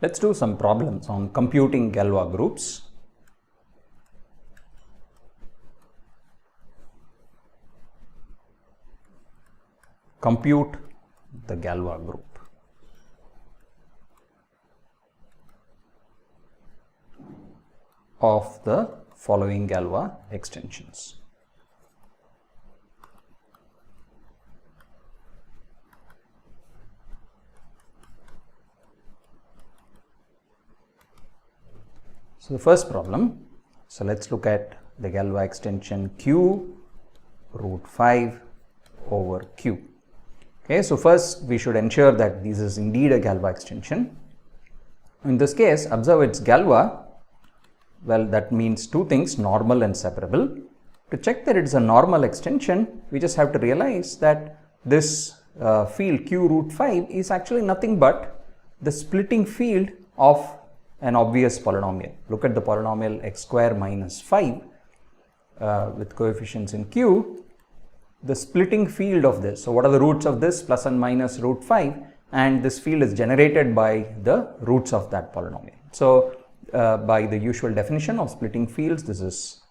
Let's do some problems on computing Galois groups. Compute the Galois group. Of the following Galois extensions. So the first problem, so let's look at the Galois extension Q root 5 over Q. Okay, so first we should ensure that this is indeed a Galois extension. In this case, observe it's Galois. Well, that means two things, normal and separable. To check that it is a normal extension, we just have to realize that this field Q root 5 is actually nothing but the splitting field of an obvious polynomial. Look at the polynomial x square minus 5 with coefficients in Q. The splitting field of this, so what are the roots of this? Plus and minus root 5, and this field is generated by the roots of that polynomial. So by the usual definition of splitting fields, this is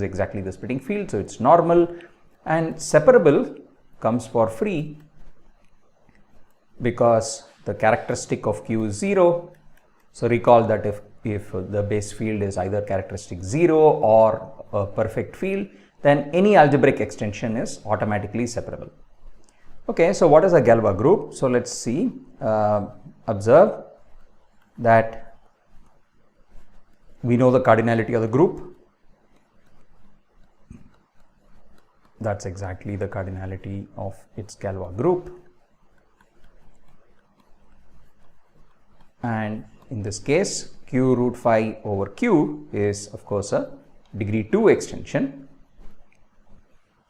exactly the splitting field, so it's normal. And separable comes for free because the characteristic of Q is 0. So recall that if the base field is either characteristic 0 or a perfect field, then any algebraic extension is automatically separable. Okay, so what is a Galois group? So let's see, observe that we know the cardinality of the group. That's exactly the cardinality of its Galois group. And in this case, Q root 5 over Q is of course a degree 2 extension.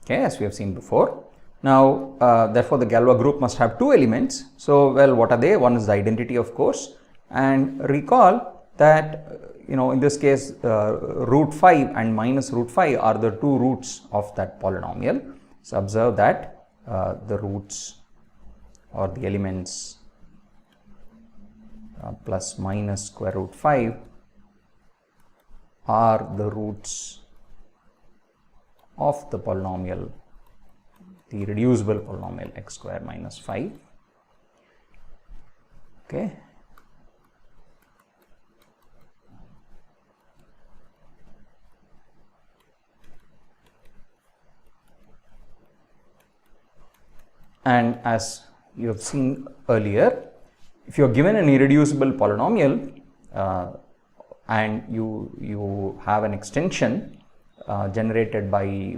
Okay, as we have seen before. Now, therefore, the Galois group must have two elements. So, well, what are they? One is the identity, of course, and recall that in this case, root 5 and minus root 5 are the two roots of that polynomial. So, observe that the roots or the elements plus minus square root 5 are the roots of the polynomial, the reducible polynomial x square minus 5. Okay. And as you have seen earlier, if you are given an irreducible polynomial and you have an extension generated by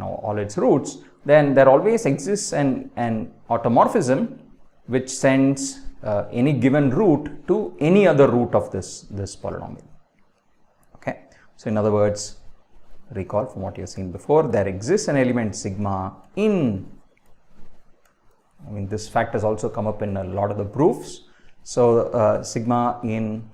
all its roots, then there always exists an automorphism which sends any given root to any other root of this polynomial. Okay, so in other words, recall from what you have seen before, there exists an element sigma in. This fact has also come up in a lot of the proofs. So sigma in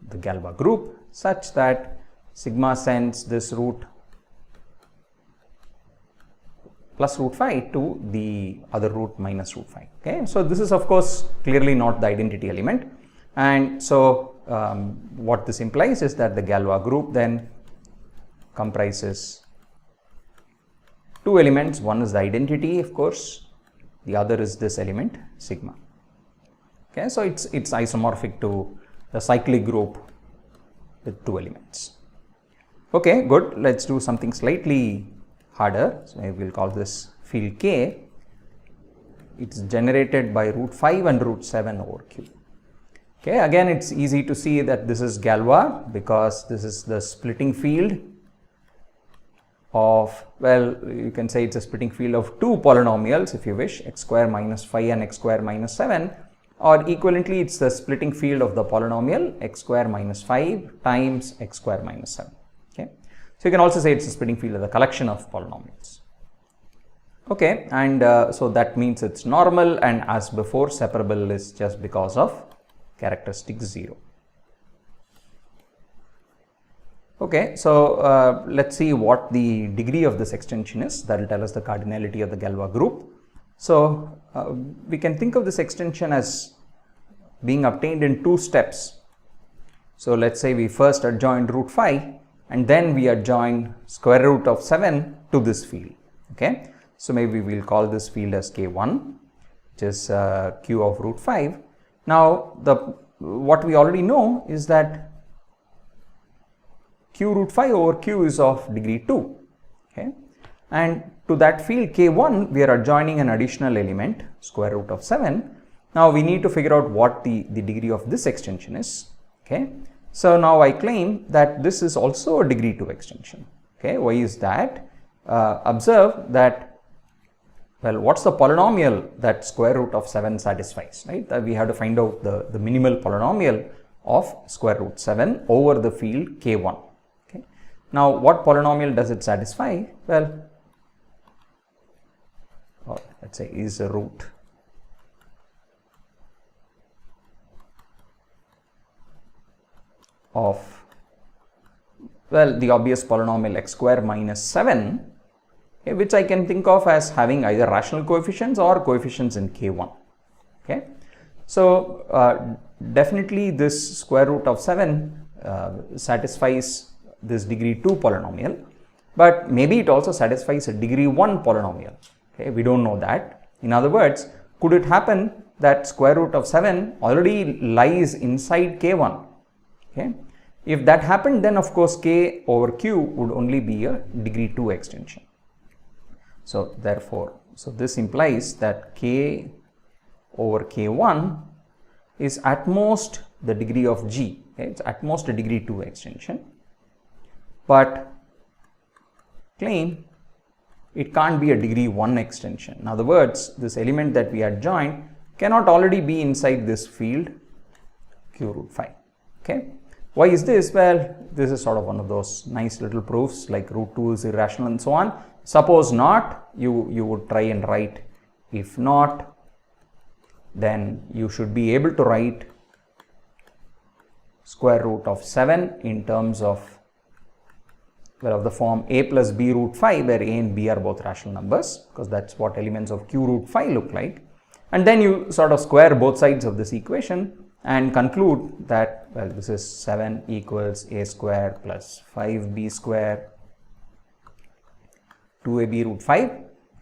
the Galois group such that sigma sends this root plus root 5 to the other root minus root 5. Okay, so this is of course clearly not the identity element, and so what this implies is that the Galois group then comprises two elements. One is the identity, of course, the other is this element sigma. Okay, so it's isomorphic to the cyclic group with two elements. Okay, good. Let's do something slightly harder. So we'll call this field K. It's generated by root 5 and root 7 over Q. Okay, again it's easy to see that this is Galois because this is the splitting field of, well, you can say it's a splitting field of two polynomials if you wish, x square minus 5 and x square minus 7, or equivalently it's the splitting field of the polynomial x square minus 5 times x square minus 7. Okay, so you can also say it's a splitting field of the collection of polynomials. Okay, and so that means it's normal, and as before, separable is just because of characteristic 0. Okay, so let's see what the degree of this extension is. That will tell us the cardinality of the Galois group. So we can think of this extension as being obtained in two steps. So let's say we first adjoin root 5 and then we adjoin square root of 7 to this field. Okay, so maybe we'll call this field as K1, which is Q of root 5. Now what we already know is that Q root 5 over Q is of degree 2. Okay, and to that field K1 we are adjoining an additional element, square root of 7. Now we need to figure out what the degree of this extension is. Okay, so now I claim that this is also a degree 2 extension. Okay, why is that? Observe that, well, what's the polynomial that square root of 7 satisfies, right? We have to find out the minimal polynomial of square root 7 over the field K1. Okay, now what polynomial does it satisfy? Well, let's say is a root of, well, the obvious polynomial x square minus 7, okay, which I can think of as having either rational coefficients or coefficients in K1. Okay, so definitely this square root of 7 satisfies this degree 2 polynomial, but maybe it also satisfies a degree 1 polynomial. Okay, we don't know that. In other words, could it happen that square root of 7 already lies inside K1? Okay, if that happened, then of course K over Q would only be a degree 2 extension. So therefore, this implies that K over K1 is at most the degree of G. Okay, it's at most a degree 2 extension, but claim it can't be a degree 1 extension. In other words, this element that we adjoin cannot already be inside this field Q root 5. Okay, why is this? Well, this is sort of one of those nice little proofs like root 2 is irrational and so on. Suppose not, you would try and write. If not, then you should be able to write square root of 7 in terms of, well, of the form a plus b root 5, where a and b are both rational numbers, because that's what elements of q root 5 look like. And then you sort of square both sides of this equation and conclude that, well, this is 7 equals a square plus 5b square 2ab root 5.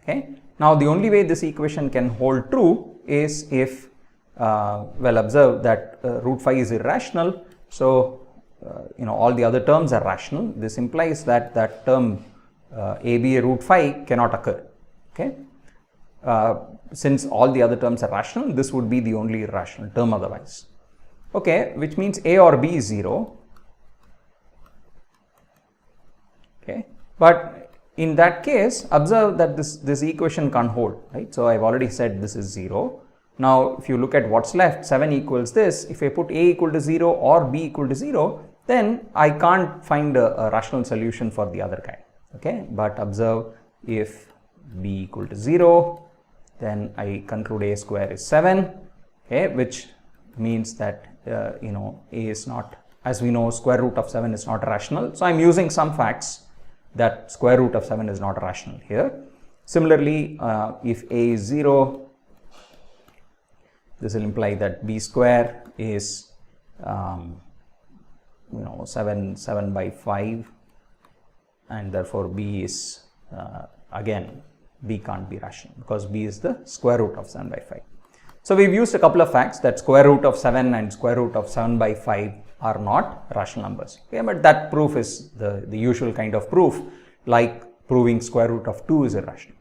Okay, now the only way this equation can hold true is if, well, observe that root 5 is irrational, so all the other terms are rational. This implies that that term ab root 5 cannot occur. Okay, since all the other terms are rational, this would be the only irrational term otherwise. Okay, which means a or b is 0. Okay, but in that case, observe that this equation can't hold, right? So I've already said this is 0. Now, if you look at what's left, 7 equals this. If I put a equal to 0 or b equal to 0, then I can't find a rational solution for the other guy. Okay, but observe, if b equal to 0, then I conclude a square is 7. Okay, which means that a is not, as we know, square root of 7 is not rational. So I'm using some facts that square root of 7 is not rational here. Similarly, if a is 0, this will imply that b square is 7 by 5, and therefore b is again, b can't be rational because b is the square root of 7 by 5. So we've used a couple of facts that square root of 7 and square root of 7 by 5 are not rational numbers. Okay, but that proof is the usual kind of proof, like proving square root of 2 is irrational.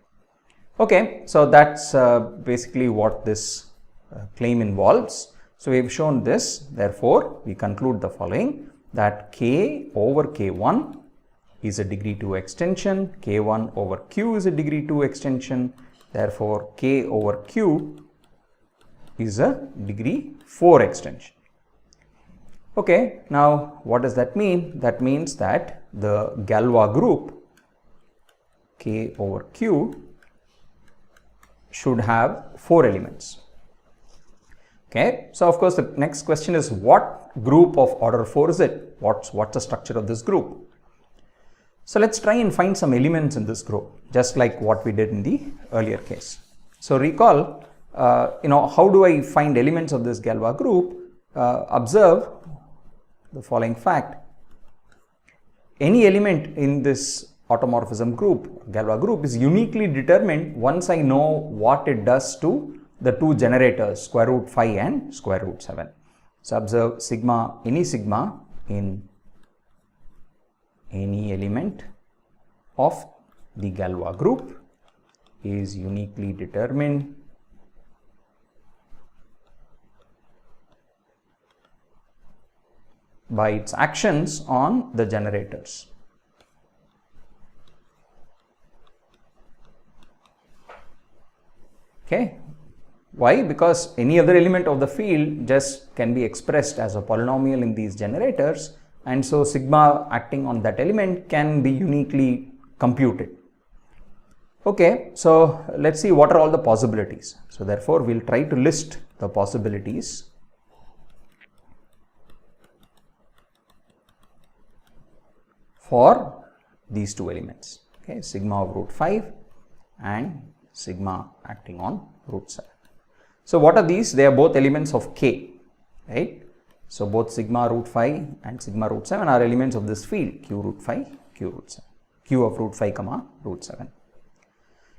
Okay, so that's basically what this claim involves. So we've shown this. Therefore, we conclude the following, that K over K1 is a degree 2 extension, K1 over Q is a degree 2 extension, therefore K over Q is a degree 4 extension. Okay, now what does that mean? That means that the Galois group K over Q should have 4 elements. Okay, so of course the next question is, what group of order 4 is it? What's the structure of this group? So let's try and find some elements in this group, just like what we did in the earlier case. So recall how do I find elements of this Galois group? Observe the following fact. Any element in this automorphism group, Galois group, is uniquely determined once I know what it does to the two generators, square root 5 and square root 7. So observe any sigma in any element of the Galois group is uniquely determined by its actions on the generators. Okay. Why? Because any other element of the field just can be expressed as a polynomial in these generators, and so sigma acting on that element can be uniquely computed. Okay, so let's see what are all the possibilities. So therefore, we'll try to list the possibilities for these two elements. Okay, sigma of root 5 and sigma acting on root 7. So what are these? They are both elements of K, right? So both sigma root 5 and sigma root 7 are elements of this field Q root 5, Q root 7, Q of root 5 comma root 7.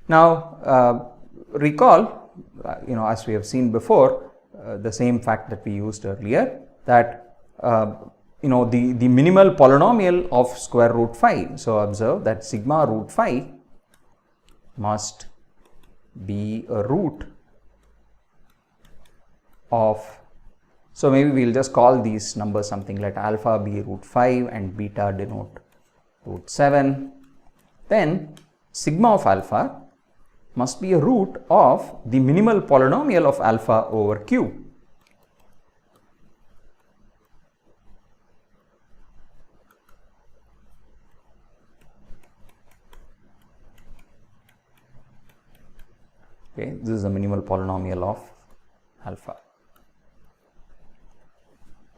Now recall, as we have seen before, the same fact that we used earlier, that the minimal polynomial of square root 5. So observe that sigma root 5 must be a root of, so maybe we will just call these numbers something like alpha be root 5 and beta denote root 7. Then sigma of alpha must be a root of the minimal polynomial of alpha over Q. Okay, this is the minimal polynomial of alpha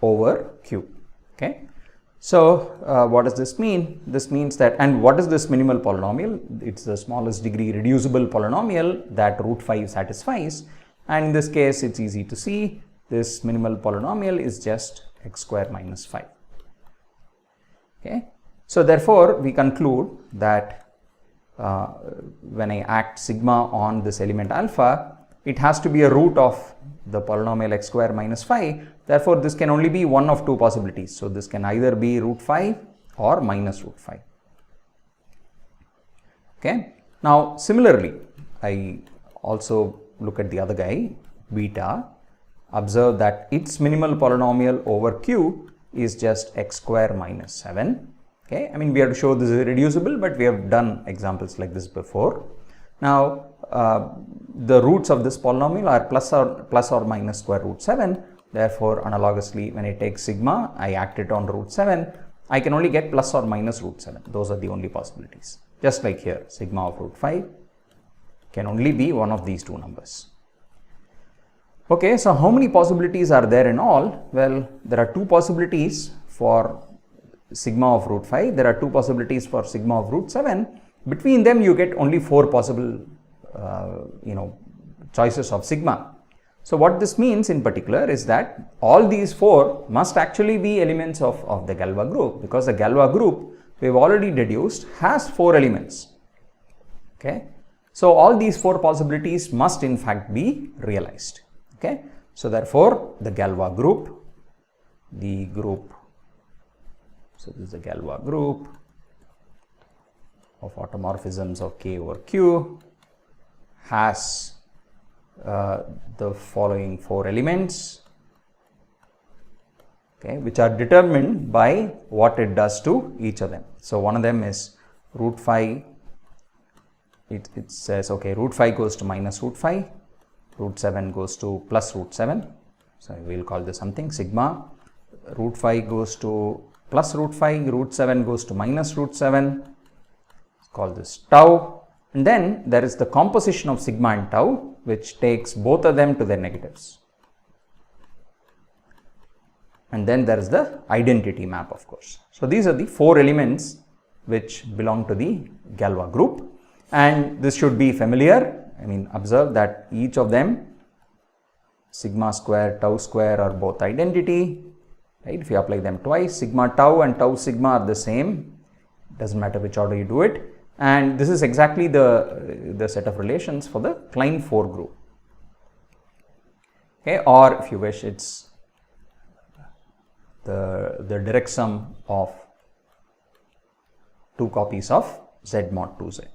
over Q. Okay. So what does this mean? This means that, and what is this minimal polynomial? It's the smallest degree reducible polynomial that root 5 satisfies, and in this case it's easy to see this minimal polynomial is just x square minus 5. Okay. So therefore we conclude that when I act sigma on this element alpha, it has to be a root of the polynomial x square minus 5. Therefore, this can only be one of two possibilities. So this can either be root 5 or minus root 5. Okay. Now, similarly, I also look at the other guy, beta. Observe that its minimal polynomial over Q is just x square minus 7. Okay. I mean, we have to show this is irreducible, but we have done examples like this before. Now, the roots of this polynomial are plus or minus square root 7. Therefore, analogously, when I take sigma, I act it on root 7, I can only get plus or minus root 7. Those are the only possibilities. Just like here, sigma of root 5 can only be one of these two numbers. Okay, so how many possibilities are there in all? Well, there are two possibilities for sigma of root 5. There are two possibilities for sigma of root 7. Between them, you get only 4 possible, choices of sigma. So what this means in particular is that all these 4 must actually be elements of the Galois group, because the Galois group we have already deduced has 4 elements. Okay. So all these 4 possibilities must in fact be realized. Okay. So therefore the Galois group, so this is the Galois group of automorphisms of K over Q has the following 4 elements, okay, which are determined by what it does to each of them. So one of them is root 5. It says, okay, root 5 goes to minus root 5, root 7 goes to plus root 7. So we will call this something sigma. Root 5 goes to plus root 5, root 7 goes to minus root 7. Let's call this tau. And then there is the composition of sigma and tau, which takes both of them to their negatives. And then there is the identity map, of course. So these are the 4 elements which belong to the Galois group, and this should be familiar. I mean, observe that each of them sigma square, tau square are both identity, right? If you apply them twice, sigma tau and tau sigma are the same, doesn't matter which order you do it, and this is exactly the set of relations for the Klein 4 group. Okay, or if you wish, it's the direct sum of two copies of Z mod 2Z.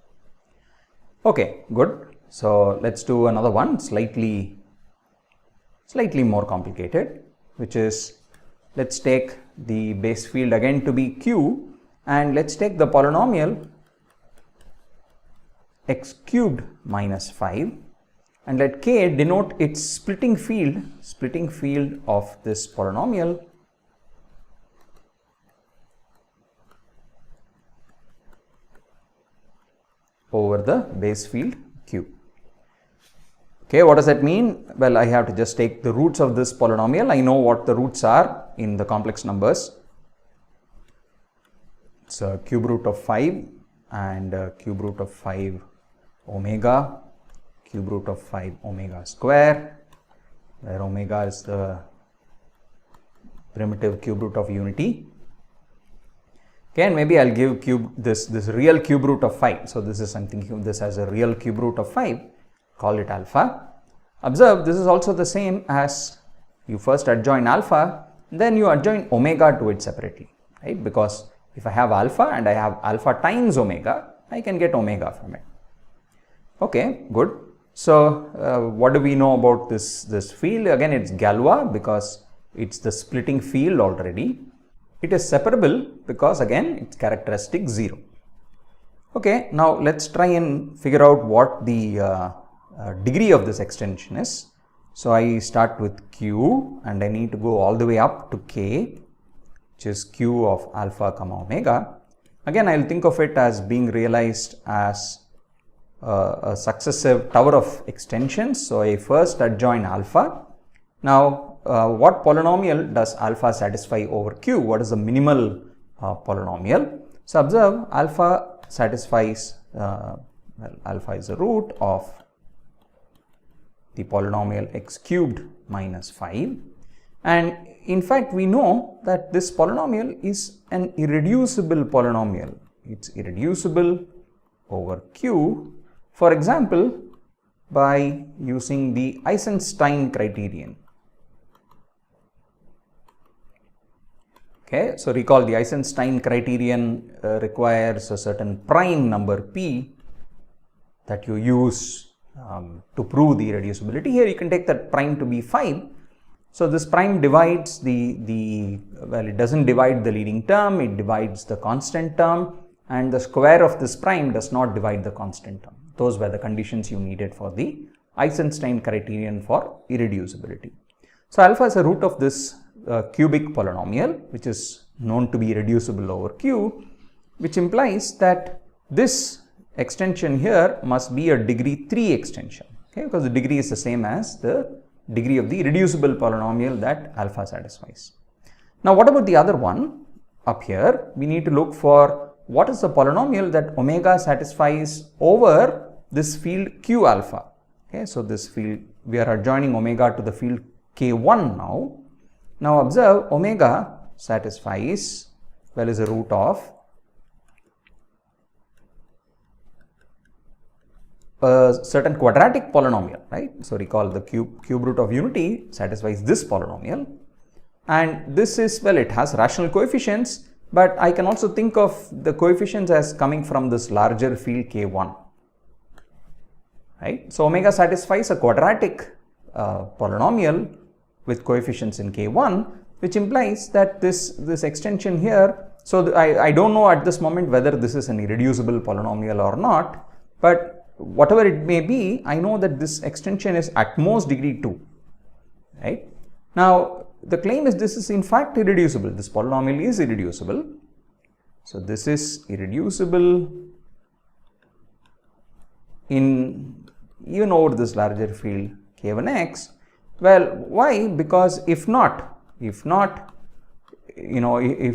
Okay, good. So let's do another one, slightly more complicated, which is, let's take the base field again to be Q, and let's take the polynomial x cubed minus 5, and let K denote its splitting field of this polynomial over the base field Q. Okay, what does that mean? Well, I have to just take the roots of this polynomial. I know what the roots are in the complex numbers. It's a cube root of 5 and cube root of 5 omega, cube root of 5 omega square, where omega is the primitive cube root of unity. Okay, and maybe I'll give this real cube root of 5. So this is something, this as a real cube root of 5, call it alpha. Observe, this is also the same as you first adjoin alpha, then you adjoin omega to it separately, right? Because if I have alpha and I have alpha times omega, I can get omega from it. Okay, good. So what do we know about this field? Again, it's Galois because it's the splitting field already. It is separable because again its characteristic 0. Okay, now let's try and figure out what the degree of this extension is. So I start with Q and I need to go all the way up to K, which is Q of alpha comma omega. Again, I will think of it as being realized as a successive tower of extensions. So I first adjoin alpha. Now what polynomial does alpha satisfy over Q? What is the minimal polynomial? So observe, alpha satisfies, well, alpha is the root of the polynomial x cubed minus 5, and in fact we know that this polynomial is an irreducible polynomial. It's irreducible over Q, for example, by using the Eisenstein criterion. Okay, so recall the Eisenstein criterion requires a certain prime number P that you use to prove the irreducibility. Here you can take that prime to be 5. So this prime divides well, it doesn't divide the leading term, it divides the constant term, and the square of this prime does not divide the constant term. Those were the conditions you needed for the Eisenstein criterion for irreducibility. So alpha is a root of this cubic polynomial, which is known to be reducible over Q, which implies that this extension here must be a degree 3 extension, okay, because the degree is the same as the degree of the irreducible polynomial that alpha satisfies. Now what about the other one up here? We need to look for what is the polynomial that omega satisfies over this field Q alpha. Okay, so this field, we are adjoining omega to the field K1 now. Now observe, omega satisfies, well, is a root of a certain quadratic polynomial, right? So recall the cube root of unity satisfies this polynomial, and this is, well, it has rational coefficients, but I can also think of the coefficients as coming from this larger field K1, right? So omega satisfies a quadratic polynomial with coefficients in K1, which implies that this extension here, so I don't know at this moment whether this is an irreducible polynomial or not, but whatever it may be, I know that this extension is at most degree 2, right? Now the claim is this is in fact irreducible, this polynomial is irreducible. So this is irreducible in even over this larger field K1x. Well, why? Because if not, if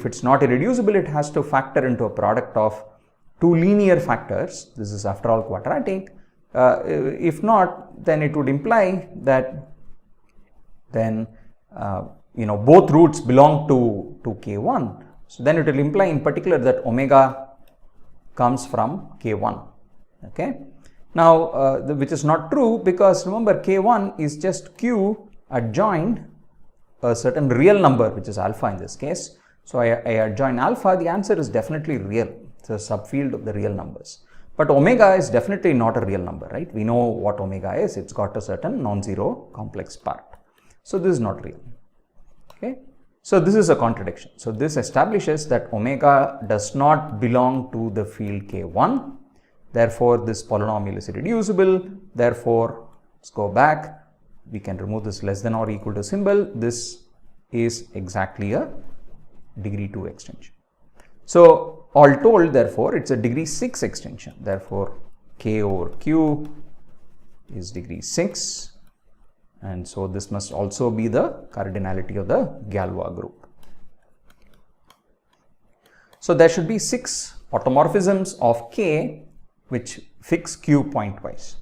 it's not irreducible, it has to factor into a product of two linear factors. This is after all quadratic. If not, then it would imply that then both roots belong to K1. So then it will imply in particular that omega comes from K1. Okay. Now, which is not true, because remember K1 is just Q adjoined a certain real number, which is alpha in this case. So I adjoin alpha, the answer is definitely real. It's a subfield of the real numbers. But omega is definitely not a real number, right? We know what omega is. It's got a certain non-zero complex part. So this is not real. Okay. So this is a contradiction. So this establishes that omega does not belong to the field K1. Therefore, this polynomial is irreducible. Therefore, let's go back. We can remove this less than or equal to symbol. This is exactly a degree 2 extension. So all told, therefore, it's a degree 6 extension. Therefore, K over Q is degree 6. And so this must also be the cardinality of the Galois group. So there should be 6 automorphisms of K which fix Q pointwise.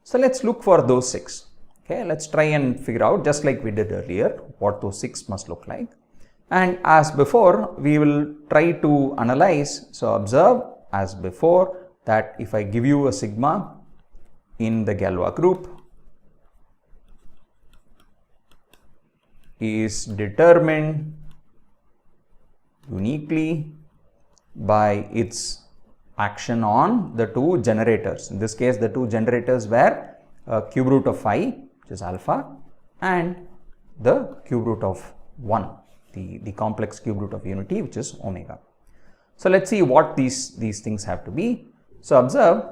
So let's look for those 6. Okay, let's try and figure out, just like we did earlier, what those 6 must look like. And as before, we will try to analyze. So observe, as before, that if I give you a sigma in the Galois group is determined uniquely by its action on the two generators. In this case, the two generators were cube root of phi, which is alpha, and the cube root of 1, the complex cube root of unity, which is omega. So let's see what these things have to be. So observe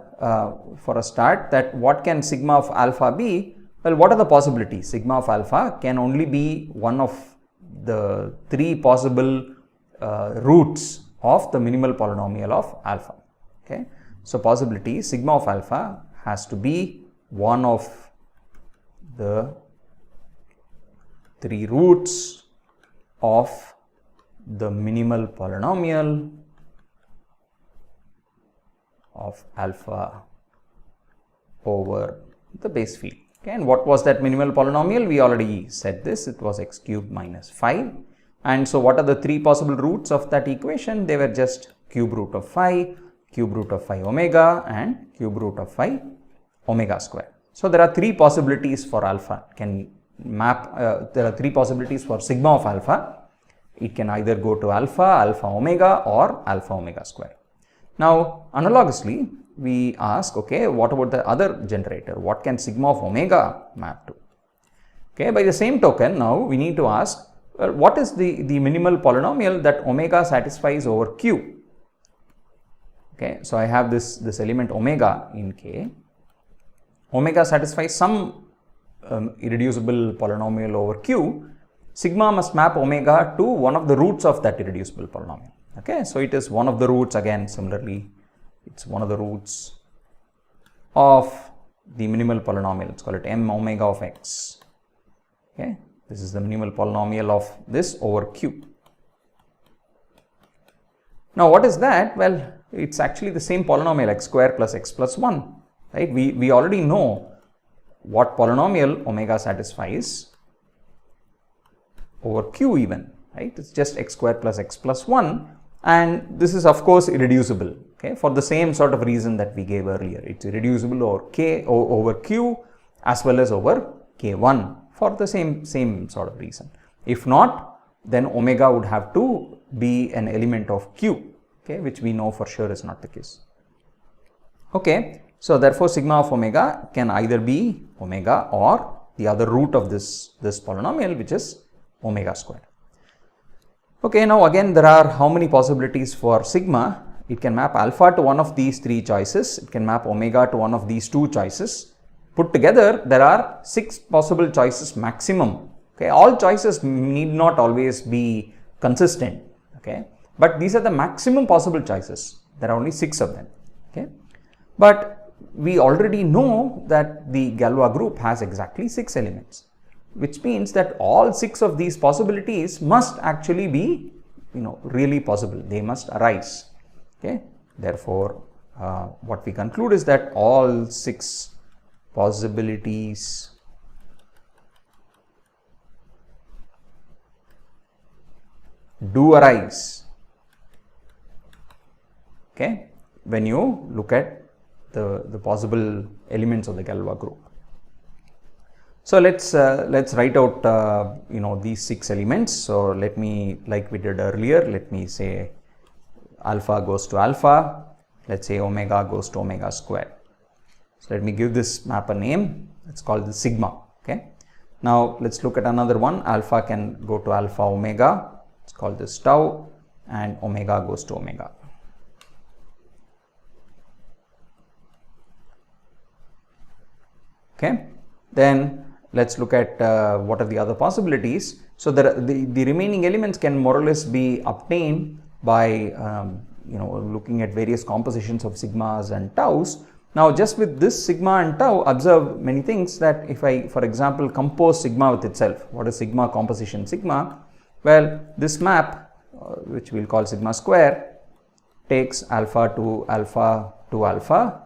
for a start that what can sigma of alpha be? Well, what are the possibilities? Sigma of alpha can only be one of the 3 possible roots of the minimal polynomial of alpha. Okay. So possibility sigma of alpha has to be one of the 3 roots of the minimal polynomial of alpha over the base field. Okay. And what was that minimal polynomial? We already said this, it was x cubed minus 5. And so what are the 3 possible roots of that equation? They were just cube root of phi, cube root of phi omega, and cube root of phi omega square. So there are 3 possibilities for alpha. Can map, there are 3 possibilities for sigma of alpha. It can either go to alpha, alpha omega, or alpha omega square. Now analogously, we ask, okay, what about the other generator? What can sigma of omega map to? Okay, by the same token, now we need to ask, what is the minimal polynomial that omega satisfies over Q? Okay, so I have this element omega in K. Omega satisfies some irreducible polynomial over Q. Sigma must map omega to one of the roots of that irreducible polynomial. Okay, so it is one of the roots, again similarly, it's one of the roots of the minimal polynomial. Let's call it m omega of x. Okay, this is the minimal polynomial of this over Q. Now what is that? Well, it's actually the same polynomial, x square plus x plus 1, right? We already know what polynomial omega satisfies over Q even, right? It's just x square plus x plus 1, and this is of course irreducible, okay, for the same sort of reason that we gave earlier. It's irreducible over K over Q as well as over K1 for the same sort of reason. If not, then omega would have to be an element of Q, okay, which we know for sure is not the case. Okay, so therefore sigma of omega can either be omega or the other root of this polynomial, which is omega squared. Okay, now again there are how many possibilities for sigma? It can map alpha to one of these 3 choices, it can map omega to one of these 2 choices. Put together, there are 6 possible choices maximum. Okay, all choices need not always be consistent, okay, but these are the maximum possible choices. There are only 6 of them. Okay, but we already know that the Galois group has exactly 6 elements, which means that all 6 of these possibilities must actually be, really possible. They must arise. Okay, therefore, what we conclude is that all 6 possibilities do arise, okay, when you look at the possible elements of the Galois group. So let's write out these 6 elements. So let me, like we did earlier, let me say alpha goes to alpha, let's say omega goes to omega square. So let me give this map a name. Let's call this sigma. Okay. Now let's look at another one. Alpha can go to alpha omega. Let's call this tau, and omega goes to omega. Okay. Then let's look at what are the other possibilities. So the remaining elements can more or less be obtained by looking at various compositions of sigmas and taus. Now just with this sigma and tau, observe many things, that if I, for example, compose sigma with itself, what is sigma composition sigma? Well, this map, which we'll call sigma square, takes alpha to alpha to alpha,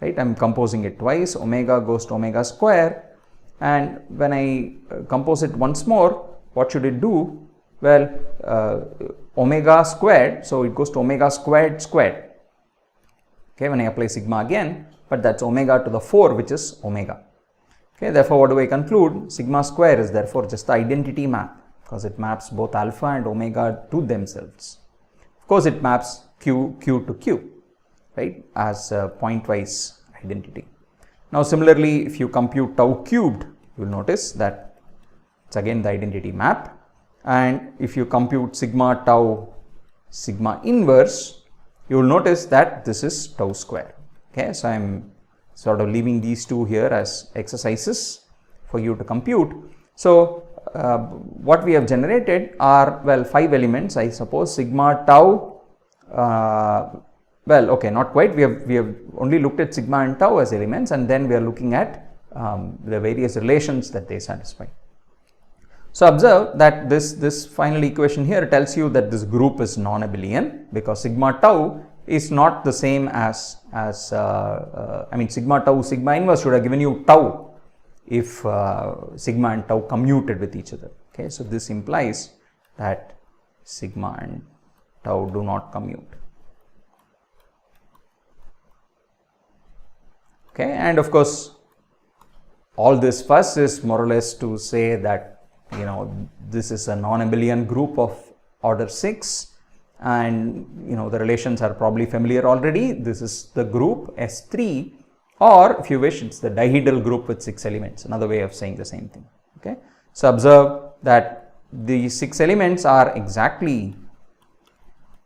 right? I'm composing it twice, omega goes to omega square, and when I compose it once more, what should it do? Well, omega squared, so it goes to omega squared squared. Okay, when I apply sigma again, but that's omega to the 4, which is omega. Okay, therefore, what do I conclude? Sigma square is therefore just the identity map, because it maps both alpha and omega to themselves. Of course, it maps q to q, right, as a pointwise identity. Now, similarly, if you compute tau cubed, you will notice that it's again the identity map. And if you compute sigma tau sigma inverse, you will notice that this is tau square. Okay, so I'm sort of leaving these two here as exercises for you to compute. So what we have generated are, well, 5 elements, I suppose. Sigma tau, well, okay, not quite. We have only looked at sigma and tau as elements, and then we are looking at the various relations that they satisfy. So observe that this final equation here tells you that this group is non-abelian, because sigma tau is not the same as sigma tau sigma inverse should have given you tau if sigma and tau commuted with each other. Okay, so this implies that sigma and tau do not commute. Okay, and of course, all this fuss is more or less to say that this is a non-abelian group of order 6, and the relations are probably familiar already. This is the group S3, or if you wish, it's the dihedral group with 6 elements, another way of saying the same thing. Okay, so observe that the 6 elements are exactly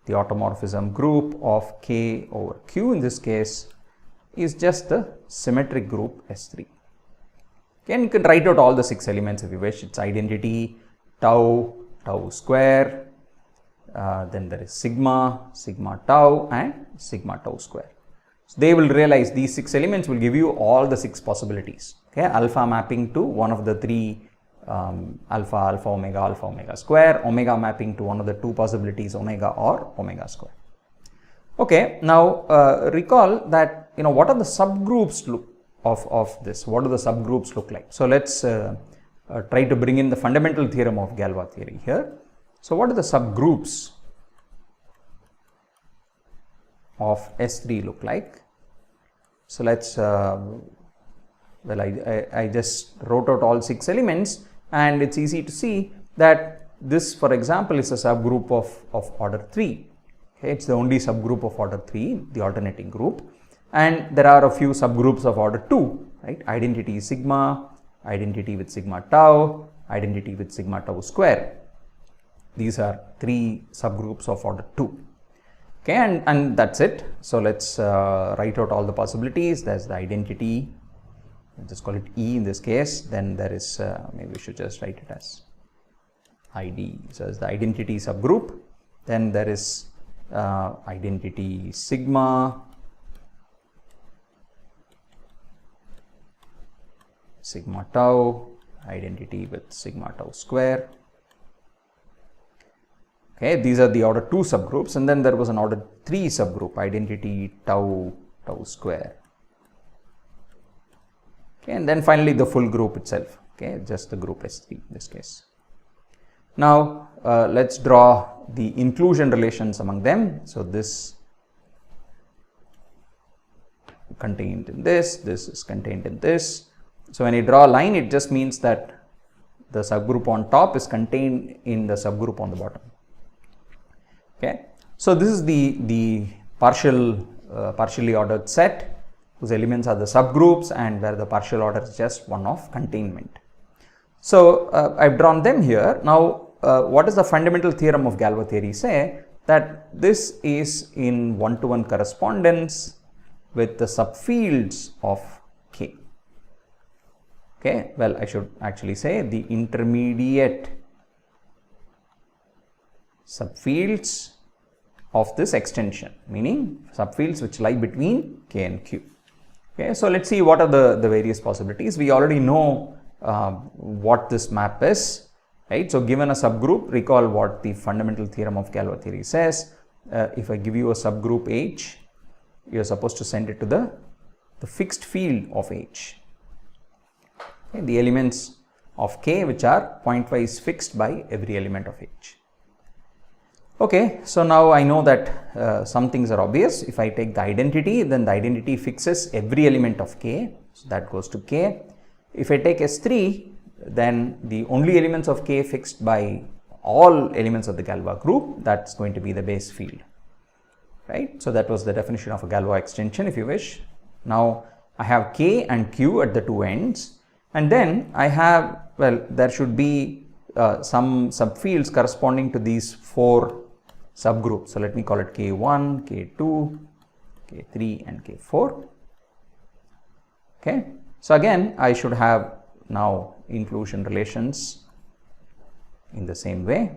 the automorphism group of K over Q. In this case is just the symmetric group S3. And you can write out all the 6 elements if you wish. It's identity, tau, tau square, then there is sigma, sigma tau, and sigma tau square. So they will realize these 6 elements will give you all the 6 possibilities. Okay, alpha mapping to one of the 3 alpha omega square, omega mapping to one of the 2 possibilities omega or omega square. Okay, now recall that what are the subgroups of this? What do the subgroups look like? So let's try to bring in the fundamental theorem of Galois theory here. So what do the subgroups of S3 look like? So let's I just wrote out all 6 elements, and it's easy to see that this, for example, is a subgroup of order 3. Okay, it's the only subgroup of order 3, the alternating group. And there are a few subgroups of order 2, right? Identity sigma, identity with sigma tau, identity with sigma tau square. These are 3 subgroups of order 2. Okay, and that's it. So let's write out all the possibilities. There's the identity, let's just call it E in this case. Then there is, maybe we should just write it as ID. So it's the identity subgroup. Then there is identity sigma, sigma tau, identity with sigma tau square. Okay, these are the order 2 subgroups, and then there was an order 3 subgroup, identity tau square. Okay, and then finally the full group itself. Okay, just the group S3 in this case. Now let's draw the inclusion relations among them. So this contained in this is contained in this. So when you draw a line, it just means that the subgroup on top is contained in the subgroup on the bottom. Okay. So this is the partially ordered set whose elements are the subgroups and where the partial order is just one of containment. So I've drawn them here. Now what does the fundamental theorem of Galois theory say? That this is in one-to-one correspondence with the subfields of K. Okay, well, I should actually say the intermediate subfields of this extension, meaning subfields which lie between K and Q. Okay, so let's see what are the various possibilities. We already know what this map is, right? So given a subgroup, recall what the fundamental theorem of Galois theory says. If I give you a subgroup H, you are supposed to send it to the fixed field of H. Okay, the elements of K which are pointwise fixed by every element of H. Okay, so now I know that some things are obvious. If I take the identity, then the identity fixes every element of K, so that goes to K. If I take S3, then the only elements of K fixed by all elements of the Galois group, that's going to be the base field, right? So that was the definition of a Galois extension, if you wish. Now I have K and Q at the two ends, and then I have, well, there should be some subfields corresponding to these four subgroups. So let me call it K1, K2, K3 and K4. Okay, so again I should have now inclusion relations in the same way.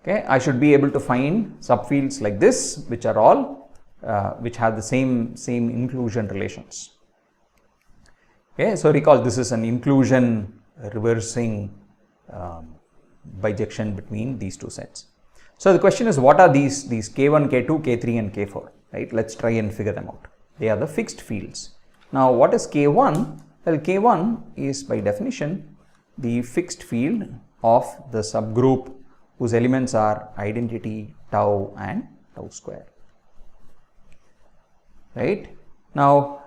Okay, I should be able to find subfields like this, which are all which have the same inclusion relations. Okay, so recall this is an inclusion reversing bijection between these two sets. So the question is, what are these K1, K2, K3 and K4, right? Let's try and figure them out. They are the fixed fields. Now what is K1? Well, K1 is by definition the fixed field of the subgroup whose elements are identity, tau and tau square, right? Now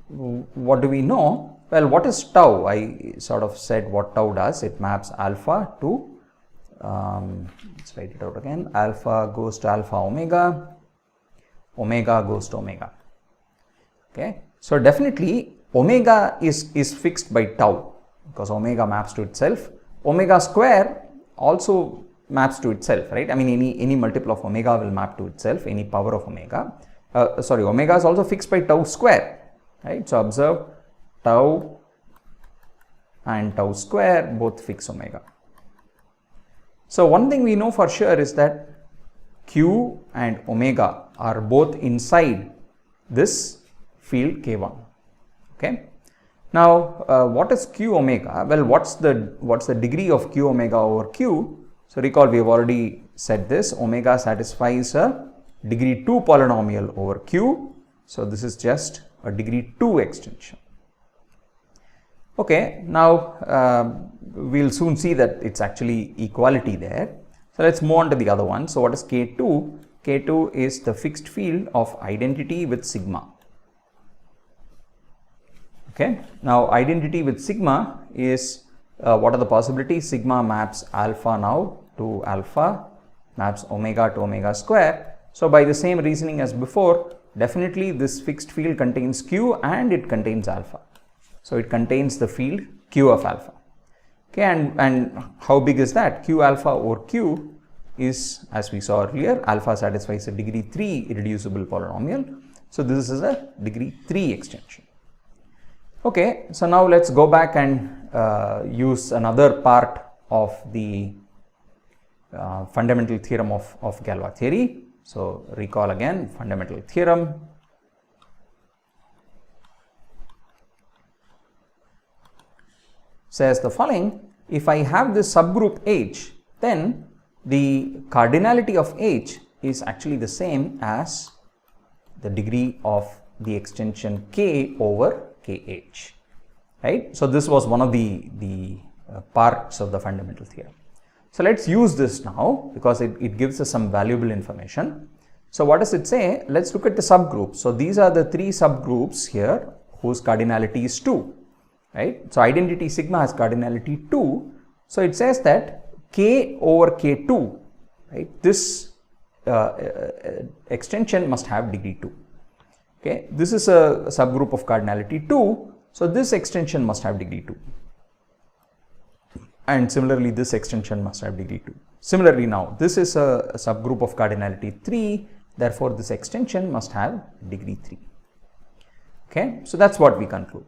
what do we know? Well, what is tau? I sort of said what tau does. It maps alpha to, let's write it out again, alpha goes to alpha omega, omega goes to omega. Okay, so definitely omega is fixed by tau because omega maps to itself. Omega square also maps to itself, right? I mean any multiple of omega will map to itself, any power of omega. Omega is also fixed by tau square, right? So observe tau and tau square both fix omega. So one thing we know for sure is that Q and omega are both inside this field K1. Okay. Now what is Q omega? Well, what's the degree of Q omega over Q? So recall we have already said this, omega satisfies a degree 2 polynomial over Q. So this is just a degree 2 extension. Okay, now we'll soon see that it's actually equality there. So let's move on to the other one. So what is K2? K2 is the fixed field of identity with sigma. Okay, now identity with sigma is what are the possibilities? Sigma maps alpha now to alpha, maps omega to omega square. So by the same reasoning as before, definitely this fixed field contains Q and it contains alpha. So it contains the field Q of alpha. Okay, and how big is that? Q alpha over Q is, as we saw earlier, alpha satisfies a degree 3 irreducible polynomial. So this is a degree 3 extension. Okay, so now let's go back and use another part of the fundamental theorem of Galois theory. So recall again fundamental theorem. Says the following: if I have this subgroup H, then the cardinality of H is actually the same as the degree of the extension K over KH. right? So this was one of the parts of the fundamental theorem. So let's use this now because it gives us some valuable information. So what does it say? Let's look at the subgroups. So these are the three subgroups here whose cardinality is 2, right? So identity sigma has cardinality 2. So it says that K over K2, right? This extension must have degree 2. Okay, this is a subgroup of cardinality 2. So this extension must have degree 2. And similarly, this extension must have degree 2. Similarly, now this is a subgroup of cardinality 3. Therefore, this extension must have degree 3. Okay, so that's what we conclude.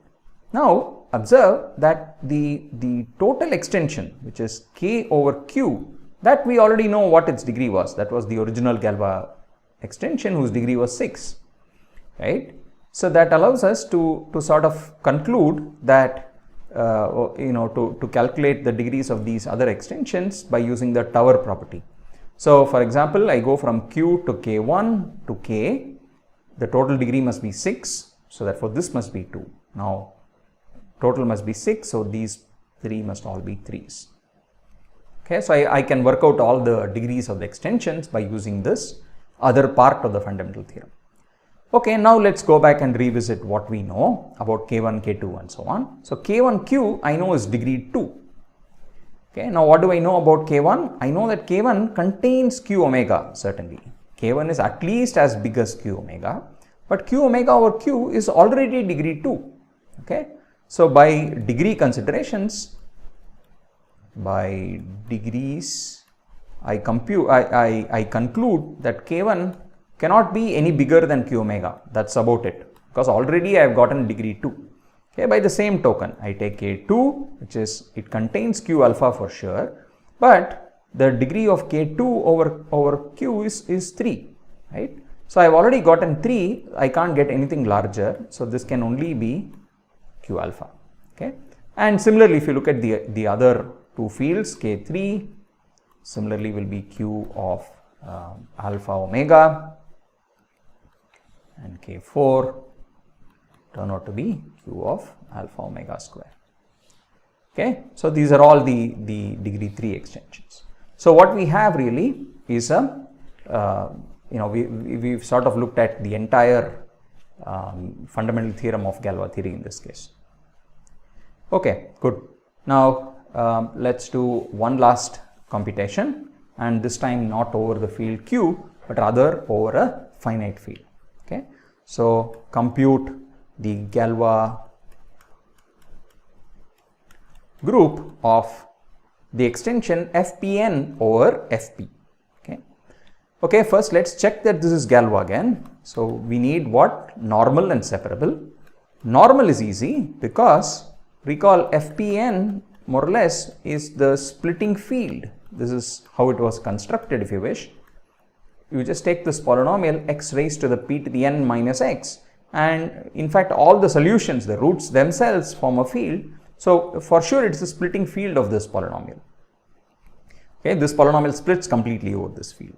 Now, observe that the total extension, which is K over Q, that we already know what its degree was. That was the original Galois extension whose degree was 6, right? So that allows us to sort of conclude that to calculate the degrees of these other extensions by using the tower property. So for example, I go from Q to K1 to K, the total degree must be 6, so therefore this must be 2. Now total must be 6, so these 3 must all be 3s. Okay, so I can work out all the degrees of the extensions by using this other part of the fundamental theorem. Okay, now let's go back and revisit what we know about K1, K2 and so on. So K1Q I know is degree 2. Okay, now what do I know about K1? I know that K1 contains Q omega certainly. K1 is at least as big as Q omega, but Q omega over Q is already degree 2. Okay, so by degree considerations, by degrees, I conclude that K1 cannot be any bigger than Q omega. That's about it, because already I have gotten degree 2. Okay, by the same token, I take K2, which is, it contains Q alpha for sure, but the degree of K2 over Q is 3, right? So I have already gotten 3, I can't get anything larger, so this can only be Q alpha. Okay, and similarly, if you look at the other two fields, K3 similarly will be Q of alpha omega, and K4 turn out to be Q of alpha omega square. Okay, so these are all the degree 3 extensions. So what we have really is we've sort of looked at the entire fundamental theorem of Galois theory in this case. Okay, good. Now let's do one last computation, and this time not over the field Q, but rather over a finite field. Okay, so compute the Galois group of the extension Fpn over Fp. Okay, first let's check that this is Galois again. So we need what? Normal and separable. Normal is easy because recall Fpn more or less is the splitting field. This is how it was constructed if you wish. You just take this polynomial x raised to the p to the n minus x, and in fact all the solutions, the roots themselves form a field. So for sure it's the splitting field of this polynomial. Okay, this polynomial splits completely over this field.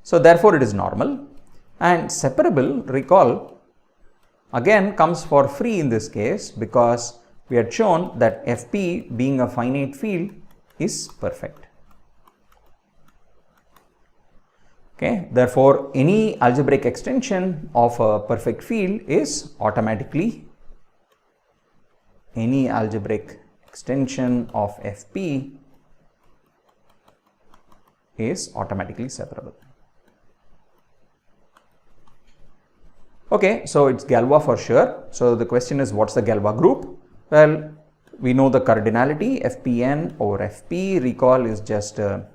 So therefore it is normal. And separable, recall, again comes for free in this case because we had shown that Fp being a finite field is perfect. Okay, therefore any algebraic extension of a perfect field is automatically, any algebraic extension of Fp is automatically separable. Okay, so it's Galois for sure. So the question is, what's the Galois group? Well, we know the cardinality Fpn over Fp, recall, is just a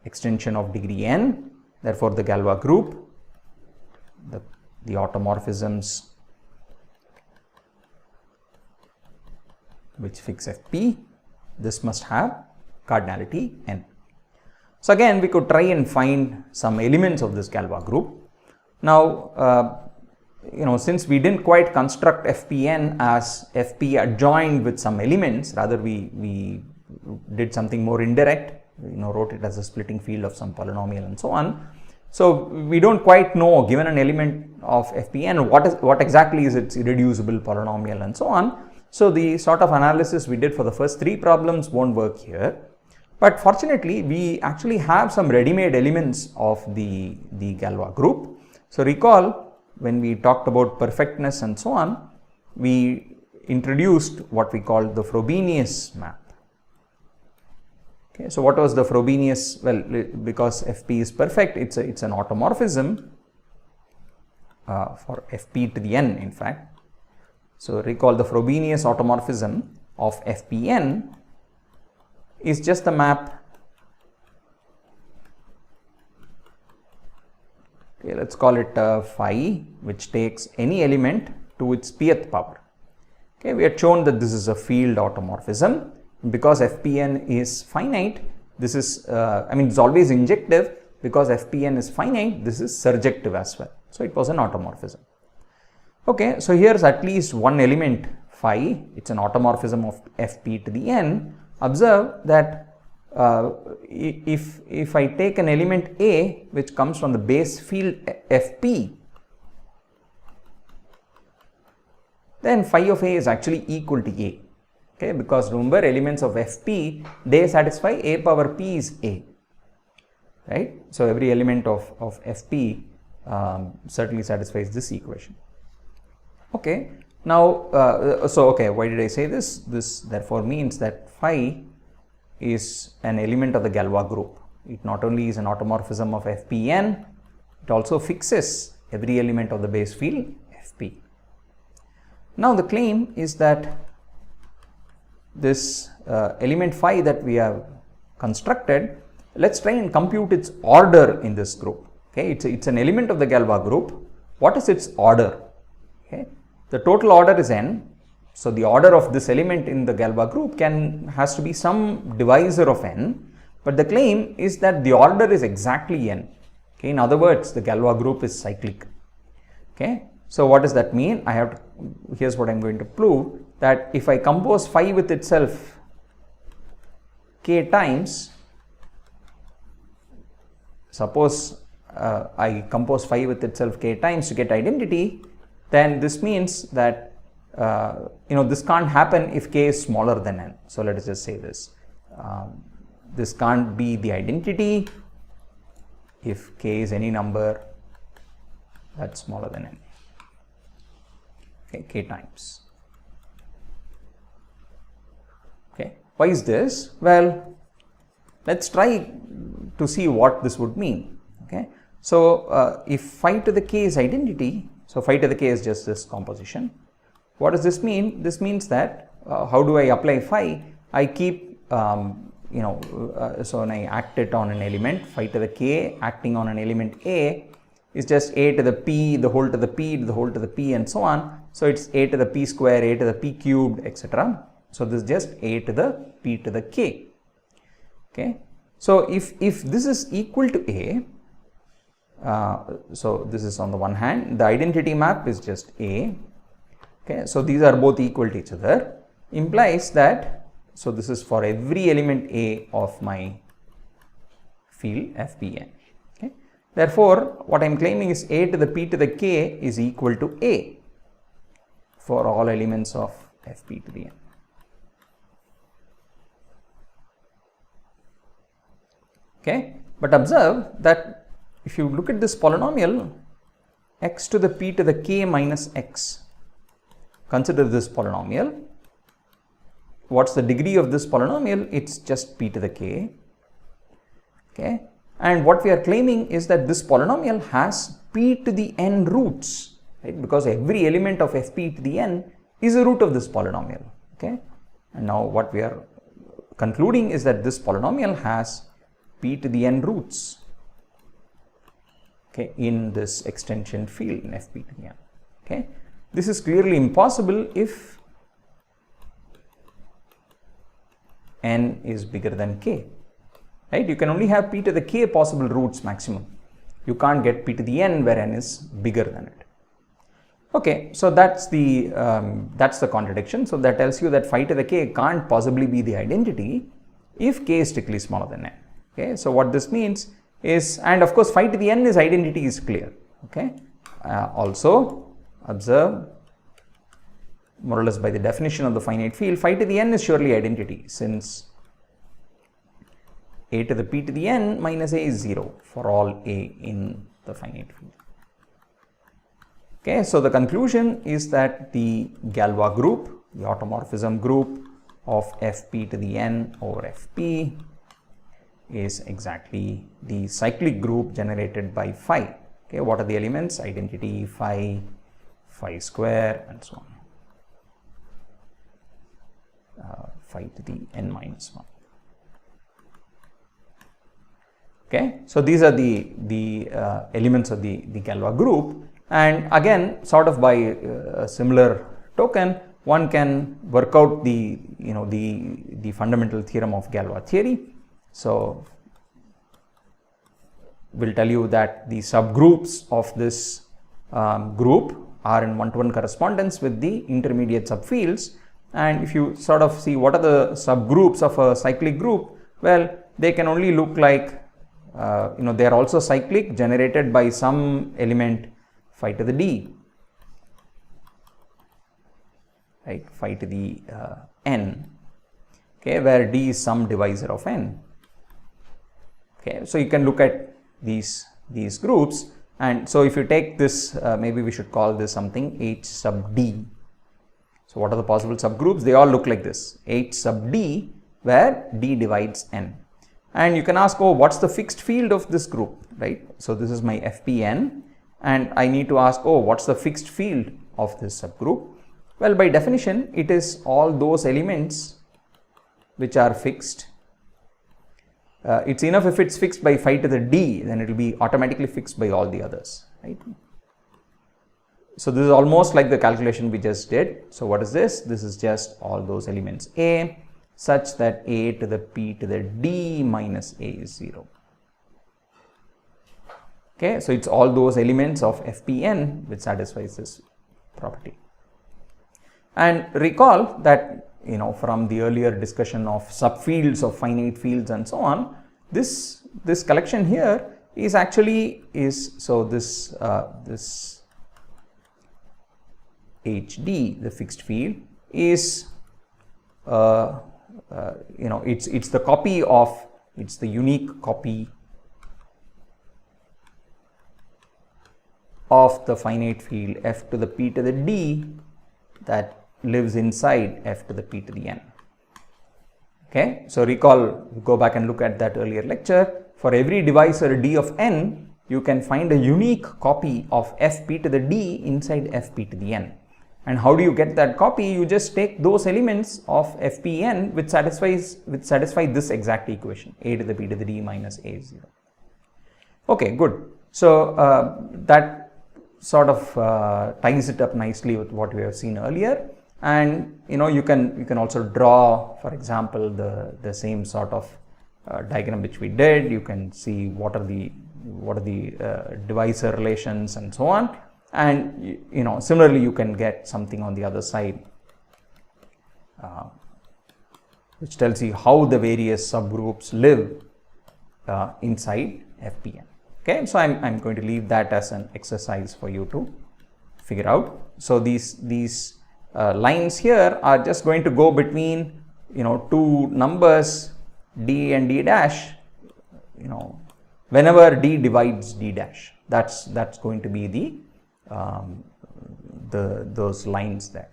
extension of degree n. Therefore the Galois group, the automorphisms which fix Fp, this must have cardinality n. So again we could try and find some elements of this Galois group. Now since we didn't quite construct Fpn as Fp adjoined with some elements, rather we did something more indirect, wrote it as a splitting field of some polynomial and so on. So we don't quite know, given an element of Fpn, what exactly is its irreducible polynomial and so on. So the sort of analysis we did for the first 3 problems won't work here. But fortunately, we actually have some ready-made elements of the Galois group. So recall, when we talked about perfectness and so on, we introduced what we called the Frobenius map. Okay, so what was the Frobenius? Well, because Fp is perfect, it's an automorphism for Fp to the n, in fact. So recall the Frobenius automorphism of Fpn is just the map. Okay, let's call it phi, which takes any element to its pth power. Okay, we had shown that this is a field automorphism. Because Fpn is finite, this is, it's always injective. Because Fpn is finite, this is surjective as well. So it was an automorphism. Okay, so here's at least one element phi, it's an automorphism of Fp to the n. Observe that if I take an element A which comes from the base field Fp, then phi of A is actually equal to A. Okay, because remember, elements of Fp, they satisfy A power P is A, right? So every element of Fp certainly satisfies this equation. Okay, now, why did I say this? This therefore means that phi is an element of the Galois group. It not only is an automorphism of Fpn, it also fixes every element of the base field Fp. Now the claim is that this element phi that we have constructed, let's try and compute its order in this group. Okay, it's an element of the Galois group. What is its order? Okay, the total order is n. So the order of this element in the Galois group has to be some divisor of n, but the claim is that the order is exactly n. Okay, in other words, the Galois group is cyclic. Okay, so what does that mean? Here's what I'm going to prove, that if I compose phi with itself k times, suppose I compose phi with itself k times to get identity, then this means that this can't happen if k is smaller than n. So let us just say this. This can't be the identity if k is any number that's smaller than n. Okay, k times. Okay, why is this? Well, let's try to see what this would mean. Okay, so if phi to the k is identity, so phi to the k is just this composition. What does this mean? This means that how do I apply phi? I keep so when I act it on an element, phi to the k acting on an element A is just a to the p, the whole to the p, the whole to the p, and so on. So it's a to the p square, a to the p cubed, etc. So this is just a to the p to the k. Okay. So if this is equal to a, so this is on the one hand, the identity map is just a. Okay, so these are both equal to each other, implies that, so this is for every element A of my field Fpn. Okay. Therefore, what I am claiming is a to the p to the k is equal to a for all elements of Fp to the n. Okay, but observe that if you look at this polynomial, x to the p to the k minus x, consider this polynomial. What's the degree of this polynomial? It's just p to the k. Okay, and what we are claiming is that this polynomial has p to the n roots, right? Because every element of Fp to the n is a root of this polynomial. Okay, and now what we are concluding is that this polynomial has p to the n roots, okay, in this extension field in Fp to the n. Okay, this is clearly impossible if n is bigger than k, right? You can only have p to the k possible roots maximum. You can't get p to the n where n is bigger than it. Okay, so that's the contradiction. So that tells you that phi to the k can't possibly be the identity if k is strictly smaller than n. Okay, so what this means is, and of course phi to the n is identity is clear. Okay, also observe more or less by the definition of the finite field, phi to the n is surely identity, since a to the p to the n minus a is 0 for all a in the finite field. Okay, so the conclusion is that the Galois group, the automorphism group of fp to the n over fp, is exactly the cyclic group generated by phi. Okay, what are the elements? Identity, phi, phi square, and so on. Phi to the n minus 1. Okay, so these are the elements of the Galois group, and again, sort of by a similar token, one can work out the fundamental theorem of Galois theory. So will tell you that the subgroups of this group are in one-to-one correspondence with the intermediate subfields, and if you sort of see what are the subgroups of a cyclic group, well, they can only look like they are also cyclic, generated by some element phi to the d, right, phi to the n, okay, where d is some divisor of n. Okay, so you can look at these groups, and so if you take this, maybe we should call this something H sub d. So what are the possible subgroups? They all look like this, H sub d, where d divides n. And you can ask, oh, what's the fixed field of this group, right? So this is my fpn, and I need to ask, oh, what's the fixed field of this subgroup? Well, by definition, it is all those elements which are fixed. It's enough if it's fixed by phi to the d, then it will be automatically fixed by all the others, right? So this is almost like the calculation we just did. So what is this? This is just all those elements A, such that a to the p to the d minus a is 0. Okay, so it's all those elements of fpn which satisfies this property. And recall that from the earlier discussion of subfields of finite fields and so on, this collection here is actually this HD, the fixed field, is it's the copy of, it's the unique copy of the finite field f to the p to the d that lives inside f to the p to the n. Okay, so recall, go back and look at that earlier lecture. For every divisor d of n, you can find a unique copy of fp to the d inside fp to the n. And how do you get that copy? You just take those elements of fpn which satisfy this exact equation, a to the p to the d minus a is 0. Okay, good. So that sort of ties it up nicely with what we have seen earlier. And you can also draw, for example, the same sort of diagram which we did. You can see what are the divisor relations and so on. And similarly, you can get something on the other side which tells you how the various subgroups live inside fpn. Okay, so I'm going to leave that as an exercise for you to figure out. So these lines here are just going to go between two numbers d and d dash, whenever d divides d dash. That's going to be those lines there.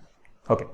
Okay.